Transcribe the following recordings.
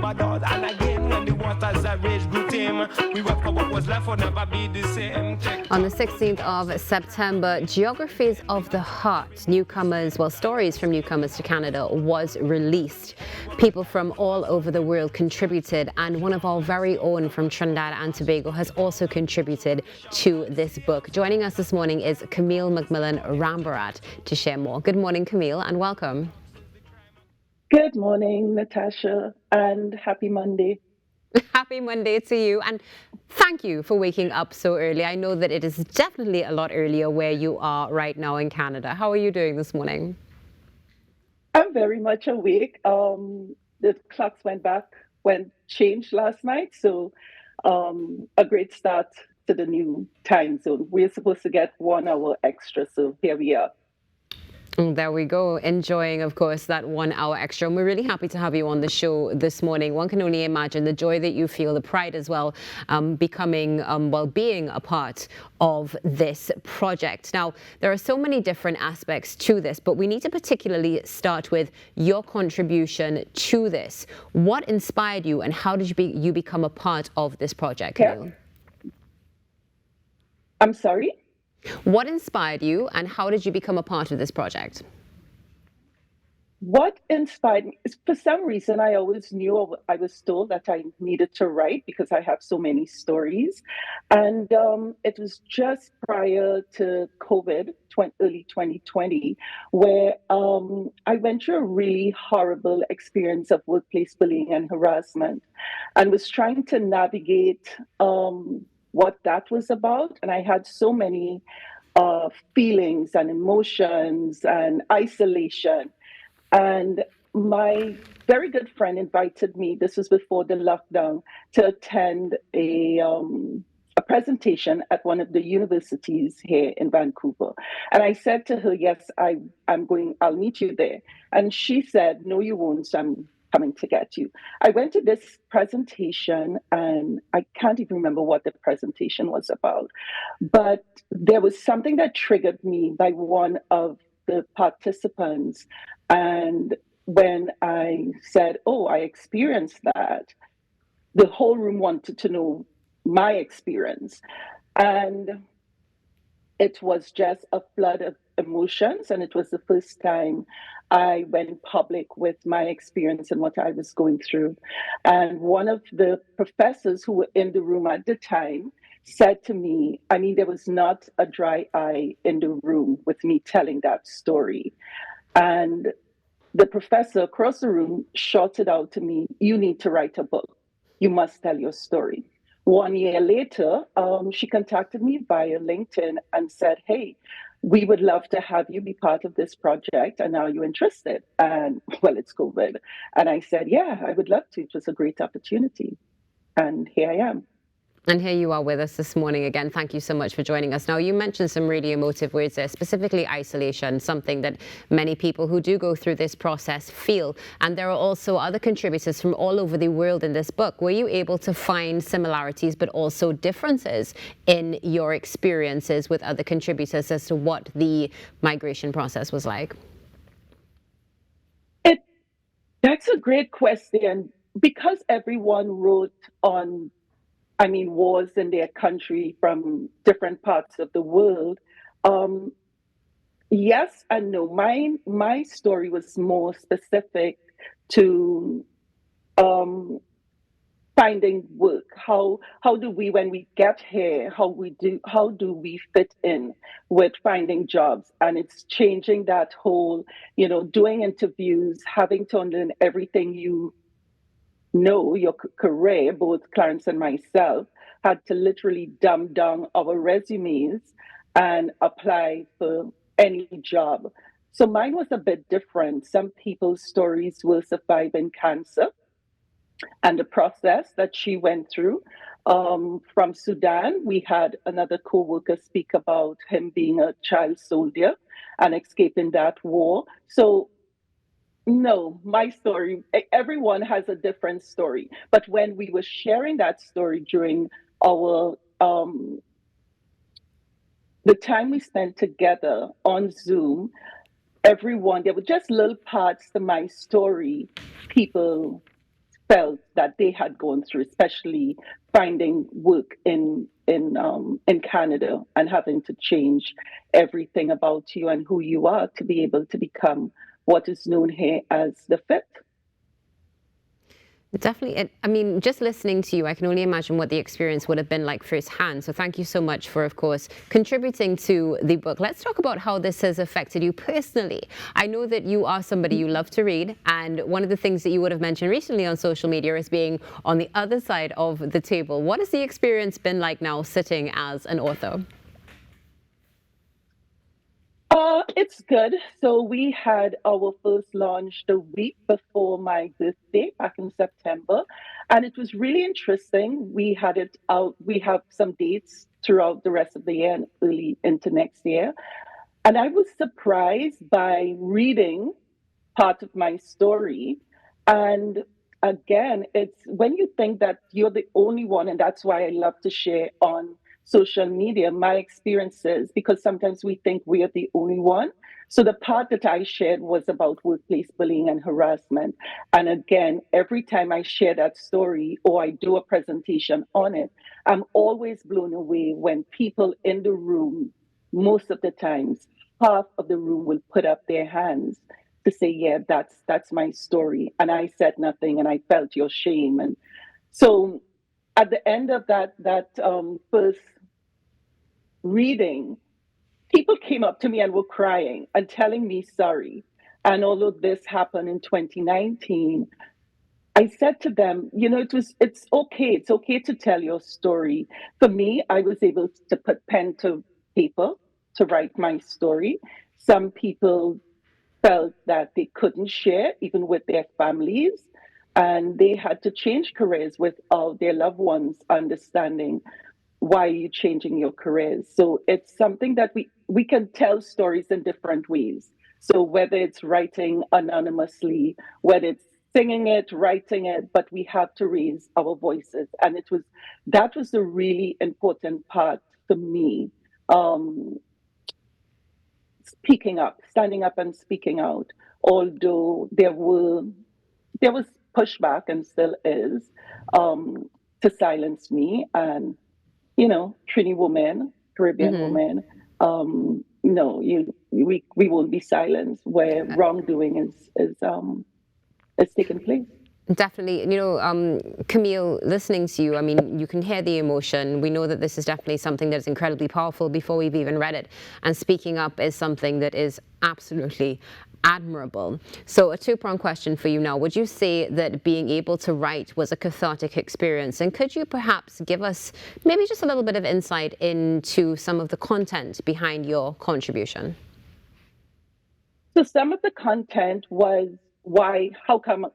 remember those. And again, when the waters are rage grew tame, we work for what was left will never be the same. On the 16th of September, Geographies of the Heart, stories from newcomers to Canada was released. People from all over the world contributed, and one of our very own from Trinidad and Tobago has also contributed to this book. Joining us this morning is Camille Mcmillian-Rambharat to share more. Good morning, Camille, and welcome. Good morning, Natasha, and happy Monday. Happy Monday to you, and thank you for waking up so early. I know that it is definitely a lot earlier where you are right now in Canada. How are you doing this morning? I'm very much awake. The clocks changed last night, so a great start to the new time zone. We're supposed to get 1 hour extra, so here we are. There we go, enjoying, of course, that 1 hour extra. And we're really happy to have you on the show this morning. One can only imagine the joy that you feel, the pride as well, being a part of this project. Now, there are so many different aspects to this, but we need to particularly start with your contribution to this. What inspired you, and how did you become a part of this project, Camille? I'm sorry? What inspired you, and how did you become a part of this project? What inspired me is, for some reason, I always knew, I was told that I needed to write because I have so many stories. And it was just prior to COVID, early 2020, where I went through a really horrible experience of workplace bullying and harassment, and was trying to navigate what that was about. And I had so many feelings and emotions and isolation. And my very good friend invited me, this was before the lockdown, to attend a presentation at one of the universities here in Vancouver. And I said to her, yes, I'll meet you there. And she said, no, you won't. So I'm coming to get you. I went to this presentation, and I can't even remember what the presentation was about, but there was something that triggered me by one of the participants. And when I said, oh, I experienced that, the whole room wanted to know my experience. And it was just a flood of emotions, and it was the first time I went public with my experience and what I was going through. And one of the professors who were in the room at the time said to me, I mean, there was not a dry eye in the room with me telling that story. And the professor across the room shouted out to me, you need to write a book. You must tell your story. 1 year later, she contacted me via LinkedIn and said, hey, we would love to have you be part of this project. And are you interested? And well, it's COVID. And I said, yeah, I would love to. It was a great opportunity. And here I am. And here you are with us this morning again. Thank you so much for joining us. Now, you mentioned some really emotive words there, specifically isolation, something that many people who do go through this process feel. And there are also other contributors from all over the world in this book. Were you able to find similarities but also differences in your experiences with other contributors as to what the migration process was like? That's a great question. Because everyone wrote on wars in their country from different parts of the world. Yes and no. My story was more specific to finding work. How do we, when we get here, how do we fit in with finding jobs? And it's changing that whole, doing interviews, having to unlearn everything you know, your career. Both Clarence and myself had to literally dumb down our resumes and apply for any job. So mine was a bit different. Some people's stories were surviving cancer and the process that she went through. From Sudan, we had another co-worker speak about him being a child soldier and escaping that war. So no, my story, everyone has a different story. But when we were sharing that story during our, the time we spent together on Zoom, there were just little parts to my story people felt that they had gone through, especially finding work in Canada and having to change everything about you and who you are to be able to become what is known here as the fit. Definitely. I mean, just listening to you, I can only imagine what the experience would have been like firsthand. So thank you so much for, of course, contributing to the book. Let's talk about how this has affected you personally. I know that you are somebody you love to read, and one of the things that you would have mentioned recently on social media is being on the other side of the table. What has the experience been like now sitting as an author? It's good. So we had our first launch the week before my birthday back in September, and it was really interesting. We had it out. We have some dates throughout the rest of the year and early into next year. And I was surprised by reading part of my story. And again, it's when you think that you're the only one, and that's why I love to share on social media my experiences, because sometimes we think we are the only one. So the part that I shared was about workplace bullying and harassment. And again, every time I share that story or I do a presentation on it, I'm always blown away when people in the room, most of the times, half of the room will put up their hands to say, yeah, that's my story. And I said nothing and I felt your shame. And so at the end of that first reading, people came up to me and were crying and telling me sorry. And although this happened in 2019, I said to them, it's okay. It's okay to tell your story. For me, I was able to put pen to paper to write my story. Some people felt that they couldn't share even with their families, and they had to change careers without their loved ones understanding why are you changing your careers. So it's something that we can tell stories in different ways. So whether it's writing anonymously, whether it's singing it, writing it, but we have to raise our voices. And that was the really important part for me. Um, Speaking up, standing up and speaking out, although there was pushback and still is, to silence me. And Trini woman, Caribbean Mm-hmm. woman, no, we won't be silenced where wrongdoing is taking place. Definitely. Camille, listening to you, I mean, you can hear the emotion. We know that this is definitely something that is incredibly powerful before we've even read it. And speaking up is something that is absolutely admirable. So a two-pronged question for you now. Would you say that being able to write was a cathartic experience? And could you perhaps give us maybe just a little bit of insight into some of the content behind your contribution? So some of the content was how come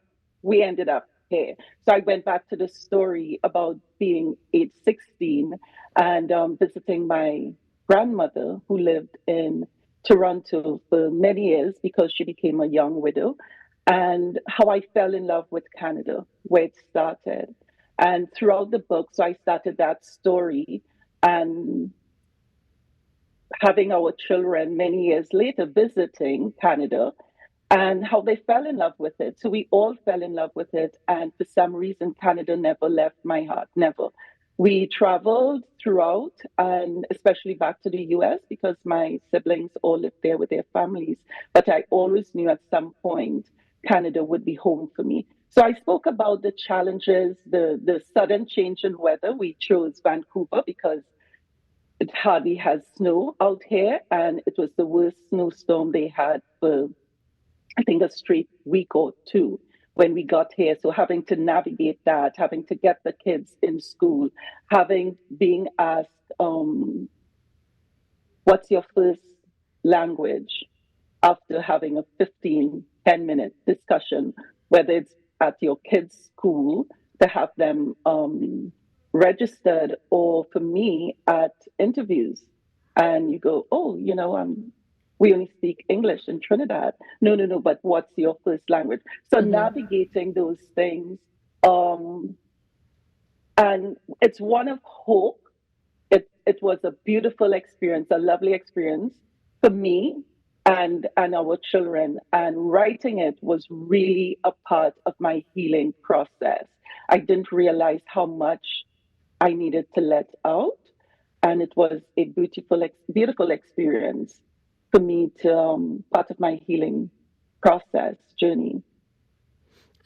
we ended up here. So I went back to the story about being age 16 and visiting my grandmother who lived in Toronto for many years because she became a young widow, and how I fell in love with Canada, where it started. And throughout the book, so I started that story and having our children many years later visiting Canada and how they fell in love with it. So we all fell in love with it. And for some reason, Canada never left my heart, never. We traveled throughout, and especially back to the US because my siblings all lived there with their families. But I always knew at some point Canada would be home for me. So I spoke about the challenges, the sudden change in weather. We chose Vancouver because it hardly has snow out here, and it was the worst snowstorm they had for, I think, a straight week or two when we got here. So having to navigate that, having to get the kids in school, being asked, what's your first language? After having a 10-minute discussion, whether it's at your kids' school to have them registered, or for me at interviews. And you go, oh, we only speak English in Trinidad. No, no, no, but what's your first language? So navigating those things. And it's one of hope. It was a beautiful experience, a lovely experience for me, and our children. And writing it was really a part of my healing process. I didn't realize how much I needed to let out, and it was a beautiful experience for me to part of my healing process journey.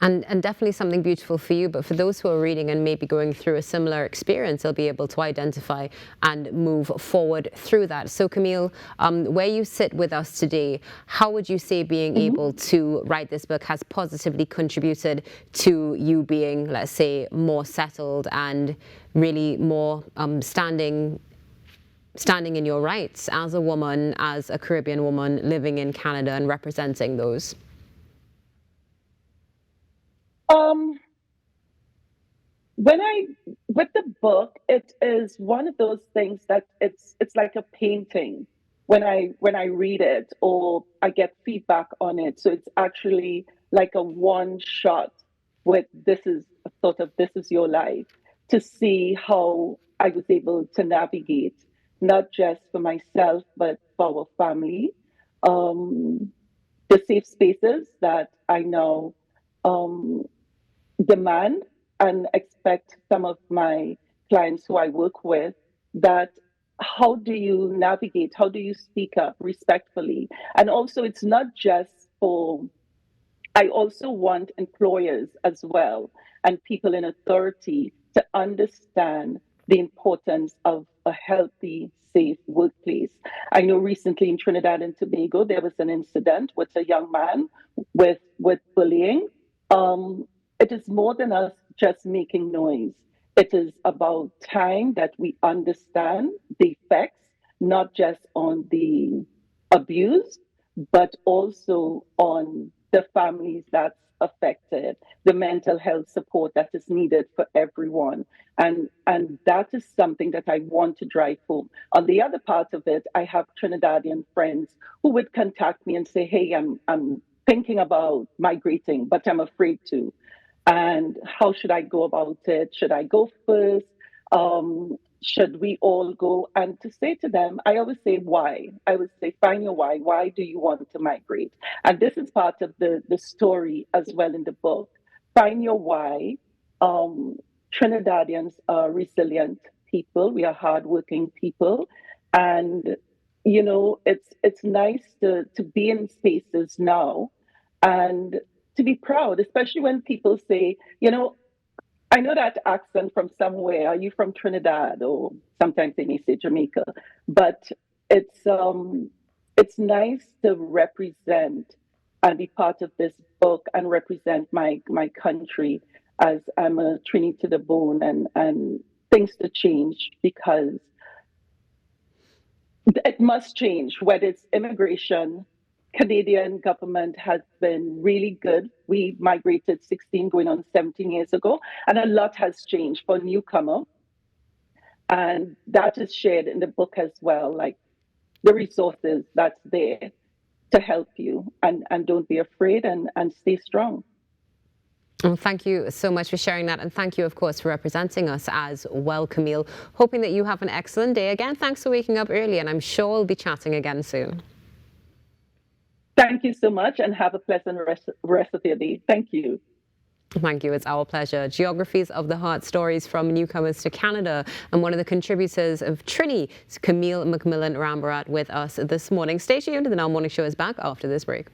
And definitely something beautiful for you, but for those who are reading and maybe going through a similar experience, they'll be able to identify and move forward through that. So Camille, where you sit with us today, how would you say being able to write this book has positively contributed to you being, let's say, more settled and really more standing in your rights as a woman, as a Caribbean woman living in Canada and representing those? When I with the book, it is one of those things that it's like a painting when I read it or I get feedback on it. So it's actually like a one shot with this is a sort of this is your life to see how I was able to navigate, not just for myself, but for our family. Um, the safe spaces that I now um, demand and expect some of my clients who I work with that how do you navigate, how do you speak up respectfully? And also, it's not just for, I also want employers as well and people in authority to understand the importance of a healthy, safe workplace. I know recently in Trinidad and Tobago, there was an incident with a young man with bullying. It is more than us just making noise. It is about time that we understand the effects, not just on the abuse, but also on the families that's affected, the mental health support that is needed for everyone. And that is something that I want to drive home. On the other part of it, I have Trinidadian friends who would contact me and say, hey, I'm thinking about migrating, but I'm afraid to. And how should I go about it? Should I go first? Should we all go? And to say to them, I always say, why? I would say, find your why. Why do you want to migrate? And this is part of the story as well in the book. Find your why. Um, Trinidadians are resilient people. We are hardworking people. And, you know, it's nice to be in spaces now and to be proud, especially when people say, you know, I know that accent from somewhere. Are you from Trinidad? Or sometimes they may say Jamaica. But it's nice to represent and be part of this book and represent my country as I'm a Trini to the bone and things to change because it must change, whether it's immigration. Canadian government has been really good. We migrated 16 going on 17 years ago, and a lot has changed for newcomer. And that is shared in the book as well, like the resources that's there to help you. And don't be afraid and stay strong. Well, thank you so much for sharing that. And thank you, of course, for representing us as well, Camille. Hoping that you have an excellent day. Again, thanks for waking up early, and I'm sure we'll be chatting again soon. Thank you so much and have a pleasant rest of your day. Thank you. Thank you. It's our pleasure. Geographies of the Heart, stories from newcomers to Canada. And one of the contributors of Trini, Camille Mcmillian-Rambharat, with us this morning. Stay tuned. The Now Morning Show is back after this break.